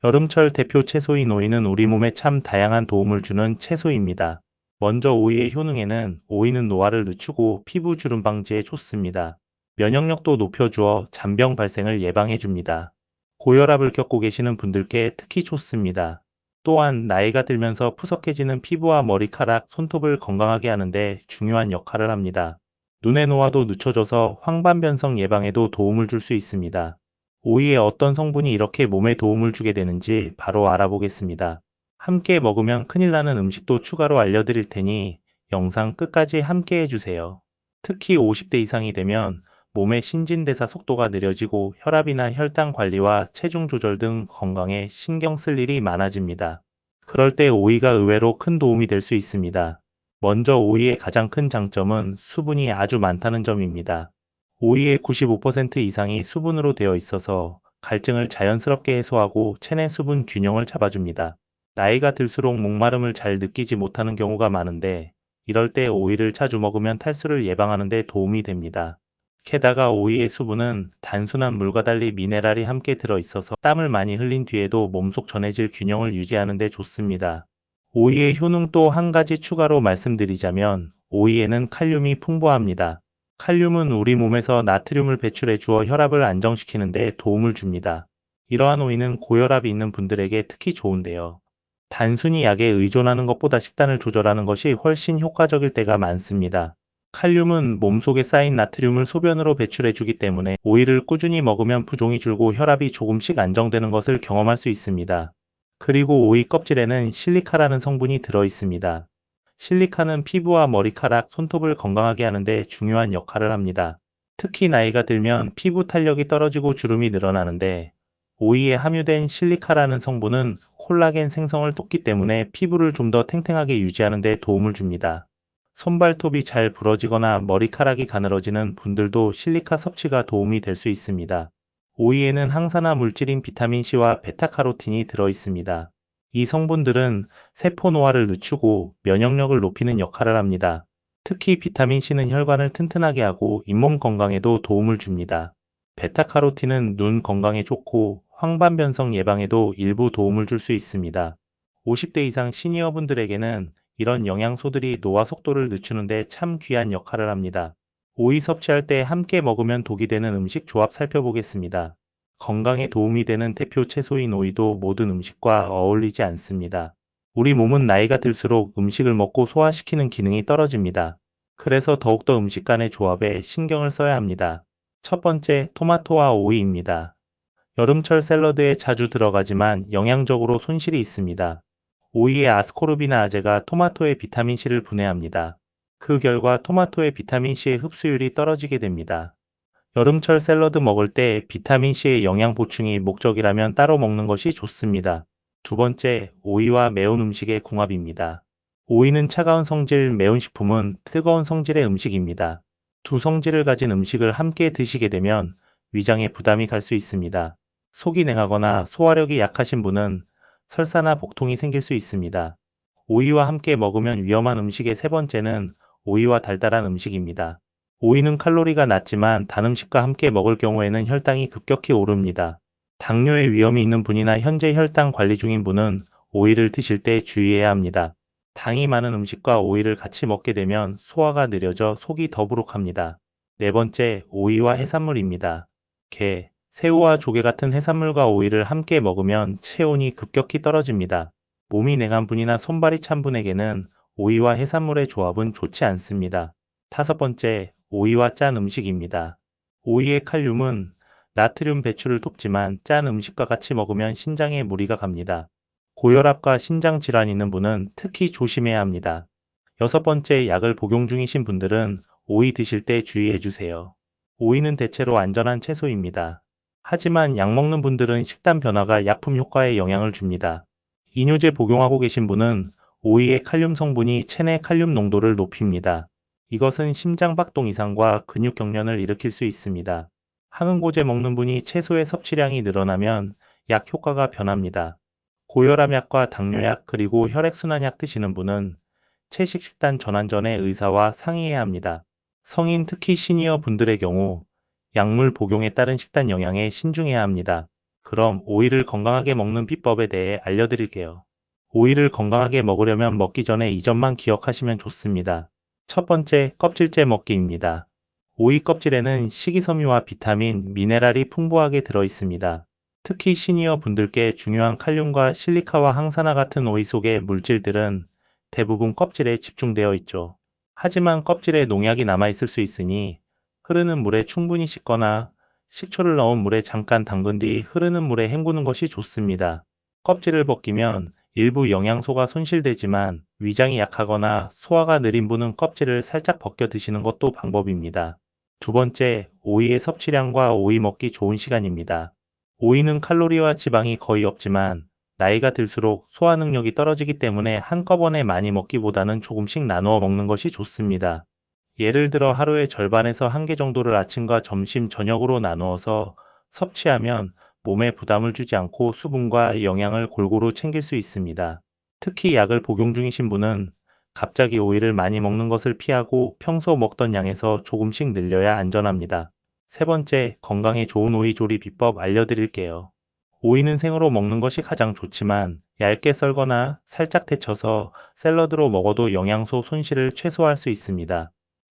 여름철 대표 채소인 오이는 우리 몸에 참 다양한 도움을 주는 채소입니다. 먼저 오이의 효능에는 오이는 노화를 늦추고 피부 주름 방지에 좋습니다. 면역력도 높여주어 잔병 발생을 예방해 줍니다. 고혈압을 겪고 계시는 분들께 특히 좋습니다. 또한 나이가 들면서 푸석해지는 피부와 머리카락, 손톱을 건강하게 하는데 중요한 역할을 합니다. 눈의 노화도 늦춰져서 황반변성 예방에도 도움을 줄 수 있습니다. 오이에 어떤 성분이 이렇게 몸에 도움을 주게 되는지 바로 알아보겠습니다. 함께 먹으면 큰일 나는 음식도 추가로 알려드릴 테니 영상 끝까지 함께 해주세요. 특히 50대 이상이 되면 몸의 신진대사 속도가 느려지고 혈압이나 혈당 관리와 체중 조절 등 건강에 신경 쓸 일이 많아집니다. 그럴 때 오이가 의외로 큰 도움이 될 수 있습니다. 먼저 오이의 가장 큰 장점은 수분이 아주 많다는 점입니다. 오이의 95% 이상이 수분으로 되어 있어서 갈증을 자연스럽게 해소하고 체내 수분 균형을 잡아줍니다. 나이가 들수록 목마름을 잘 느끼지 못하는 경우가 많은데 이럴 때 오이를 자주 먹으면 탈수를 예방하는 데 도움이 됩니다. 게다가 오이의 수분은 단순한 물과 달리 미네랄이 함께 들어있어서 땀을 많이 흘린 뒤에도 몸속 전해질 균형을 유지하는 데 좋습니다. 오이의 효능 또 한 가지 추가로 말씀드리자면 오이에는 칼륨이 풍부합니다. 칼륨은 우리 몸에서 나트륨을 배출해 주어 혈압을 안정시키는 데 도움을 줍니다. 이러한 오이는 고혈압이 있는 분들에게 특히 좋은데요. 단순히 약에 의존하는 것보다 식단을 조절하는 것이 훨씬 효과적일 때가 많습니다. 칼륨은 몸속에 쌓인 나트륨을 소변으로 배출해 주기 때문에 오이를 꾸준히 먹으면 부종이 줄고 혈압이 조금씩 안정되는 것을 경험할 수 있습니다. 그리고 오이 껍질에는 실리카라는 성분이 들어 있습니다. 실리카는 피부와 머리카락, 손톱을 건강하게 하는데 중요한 역할을 합니다. 특히 나이가 들면 피부 탄력이 떨어지고 주름이 늘어나는데 오이에 함유된 실리카라는 성분은 콜라겐 생성을 돕기 때문에 피부를 좀 더 탱탱하게 유지하는 데 도움을 줍니다. 손발톱이 잘 부러지거나 머리카락이 가늘어지는 분들도 실리카 섭취가 도움이 될 수 있습니다. 오이에는 항산화 물질인 비타민C와 베타카로틴이 들어 있습니다. 이 성분들은 세포 노화를 늦추고 면역력을 높이는 역할을 합니다. 특히 비타민C는 혈관을 튼튼하게 하고 잇몸 건강에도 도움을 줍니다. 베타카로틴은 눈 건강에 좋고 황반변성 예방에도 일부 도움을 줄 수 있습니다. 50대 이상 시니어분들에게는 이런 영양소들이 노화 속도를 늦추는데 참 귀한 역할을 합니다. 오이 섭취할 때 함께 먹으면 독이 되는 음식 조합 살펴보겠습니다. 건강에 도움이 되는 대표 채소인 오이도 모든 음식과 어울리지 않습니다. 우리 몸은 나이가 들수록 음식을 먹고 소화시키는 기능이 떨어집니다. 그래서 더욱더 음식 간의 조합에 신경을 써야 합니다. 첫 번째, 토마토와 오이입니다. 여름철 샐러드에 자주 들어가지만 영양적으로 손실이 있습니다. 오이의 아스코르비나아제가 토마토의 비타민C를 분해합니다. 그 결과 토마토의 비타민C의 흡수율이 떨어지게 됩니다. 여름철 샐러드 먹을 때 비타민C의 영양 보충이 목적이라면 따로 먹는 것이 좋습니다. 두 번째, 오이와 매운 음식의 궁합입니다. 오이는 차가운 성질, 매운 식품은 뜨거운 성질의 음식입니다. 두 성질을 가진 음식을 함께 드시게 되면 위장에 부담이 갈 수 있습니다. 속이 냉하거나 소화력이 약하신 분은 설사나 복통이 생길 수 있습니다. 오이와 함께 먹으면 위험한 음식의 세 번째는 오이와 달달한 음식입니다. 오이는 칼로리가 낮지만 단 음식과 함께 먹을 경우에는 혈당이 급격히 오릅니다. 당뇨의 위험이 있는 분이나 현재 혈당 관리 중인 분은 오이를 드실 때 주의해야 합니다. 당이 많은 음식과 오이를 같이 먹게 되면 소화가 느려져 속이 더부룩합니다. 네 번째, 오이와 해산물입니다. 게, 새우와 조개 같은 해산물과 오이를 함께 먹으면 체온이 급격히 떨어집니다. 몸이 냉한 분이나 손발이 찬 분에게는 오이와 해산물의 조합은 좋지 않습니다. 다섯 번째, 오이와 짠 음식입니다. 오이의 칼륨은 나트륨 배출을 돕지만 짠 음식과 같이 먹으면 신장에 무리가 갑니다. 고혈압과 신장 질환이 있는 분은 특히 조심해야 합니다. 여섯 번째, 약을 복용 중이신 분들은 오이 드실 때 주의해 주세요. 오이는 대체로 안전한 채소입니다. 하지만 약 먹는 분들은 식단 변화가 약품 효과에 영향을 줍니다. 이뇨제 복용하고 계신 분은 오이의 칼륨 성분이 체내 칼륨 농도를 높입니다. 이것은 심장 박동 이상과 근육 경련을 일으킬 수 있습니다. 항응고제 먹는 분이 채소의 섭취량이 늘어나면 약 효과가 변합니다. 고혈압 약과 당뇨약 그리고 혈액순환약 드시는 분은 채식 식단 전환 전에 의사와 상의해야 합니다. 성인 특히 시니어 분들의 경우 약물 복용에 따른 식단 영양에 신중해야 합니다. 그럼 오이를 건강하게 먹는 비법에 대해 알려드릴게요. 오이를 건강하게 먹으려면 먹기 전에 이 점만 기억하시면 좋습니다. 첫 번째, 껍질째 먹기입니다. 오이 껍질에는 식이섬유와 비타민, 미네랄이 풍부하게 들어 있습니다. 특히 시니어 분들께 중요한 칼륨과 실리카와 항산화 같은 오이 속의 물질들은 대부분 껍질에 집중되어 있죠. 하지만 껍질에 농약이 남아있을 수 있으니 흐르는 물에 충분히 씻거나 식초를 넣은 물에 잠깐 담근 뒤 흐르는 물에 헹구는 것이 좋습니다. 껍질을 벗기면 일부 영양소가 손실되지만 위장이 약하거나 소화가 느린 분은 껍질을 살짝 벗겨 드시는 것도 방법입니다. 두 번째, 오이의 섭취량과 오이 먹기 좋은 시간입니다. 오이는 칼로리와 지방이 거의 없지만 나이가 들수록 소화 능력이 떨어지기 때문에 한꺼번에 많이 먹기보다는 조금씩 나누어 먹는 것이 좋습니다. 예를 들어 하루의 절반에서 한 개 정도를 아침과 점심, 저녁으로 나누어서 섭취하면 몸에 부담을 주지 않고 수분과 영양을 골고루 챙길 수 있습니다. 특히 약을 복용 중이신 분은 갑자기 오이를 많이 먹는 것을 피하고 평소 먹던 양에서 조금씩 늘려야 안전합니다. 세 번째, 건강에 좋은 오이 조리 비법 알려드릴게요. 오이는 생으로 먹는 것이 가장 좋지만 얇게 썰거나 살짝 데쳐서 샐러드로 먹어도 영양소 손실을 최소화할 수 있습니다.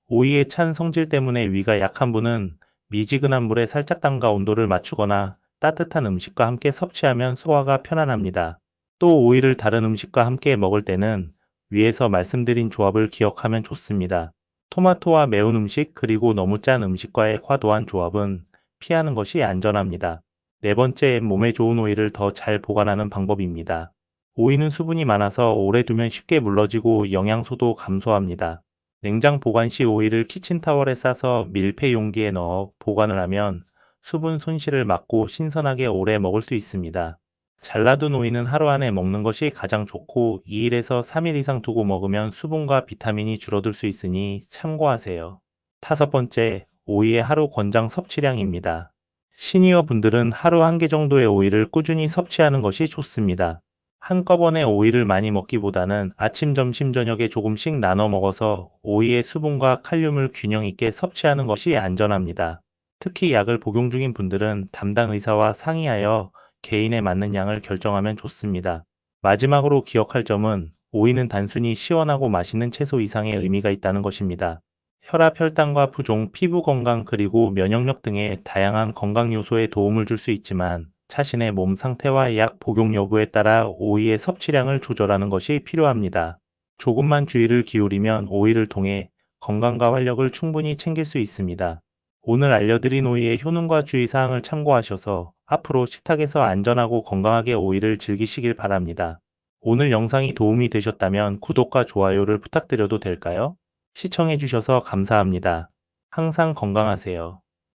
오이의 찬 성질 때문에 위가 약한 분은 미지근한 물에 살짝 담가 온도를 맞추거나 따뜻한 음식과 함께 섭취하면 소화가 편안합니다. 또 오이를 다른 음식과 함께 먹을 때는 위에서 말씀드린 조합을 기억하면 좋습니다. 토마토와 매운 음식 그리고 너무 짠 음식과의 과도한 조합은 피하는 것이 안전합니다. 네 번째, 몸에 좋은 오이를 더 잘 보관하는 방법입니다. 오이는 수분이 많아서 오래 두면 쉽게 물러지고 영양소도 감소합니다. 냉장 보관 시 오이를 키친타월에 싸서 밀폐 용기에 넣어 보관을 하면 수분 손실을 막고 신선하게 오래 먹을 수 있습니다. 잘라둔 오이는 하루 안에 먹는 것이 가장 좋고 2일에서 3일 이상 두고 먹으면 수분과 비타민이 줄어들 수 있으니 참고하세요. 다섯 번째, 오이의 하루 권장 섭취량입니다. 시니어 분들은 하루 한 개 정도의 오이를 꾸준히 섭취하는 것이 좋습니다. 한꺼번에 오이를 많이 먹기보다는 아침, 점심, 저녁에 조금씩 나눠 먹어서 오이의 수분과 칼륨을 균형 있게 섭취하는 것이 안전합니다. 특히 약을 복용 중인 분들은 담당 의사와 상의하여 개인에 맞는 양을 결정하면 좋습니다. 마지막으로 기억할 점은 오이는 단순히 시원하고 맛있는 채소 이상의 의미가 있다는 것입니다. 혈압, 혈당과 부종, 피부 건강 그리고 면역력 등의 다양한 건강 요소에 도움을 줄 수 있지만 자신의 몸 상태와 약 복용 여부에 따라 오이의 섭취량을 조절하는 것이 필요합니다. 조금만 주의를 기울이면 오이를 통해 건강과 활력을 충분히 챙길 수 있습니다. 오늘 알려드린 오이의 효능과 주의사항을 참고하셔서 앞으로 식탁에서 안전하고 건강하게 오이를 즐기시길 바랍니다. 오늘 영상이 도움이 되셨다면 구독과 좋아요를 부탁드려도 될까요? 시청해주셔서 감사합니다. 항상 건강하세요.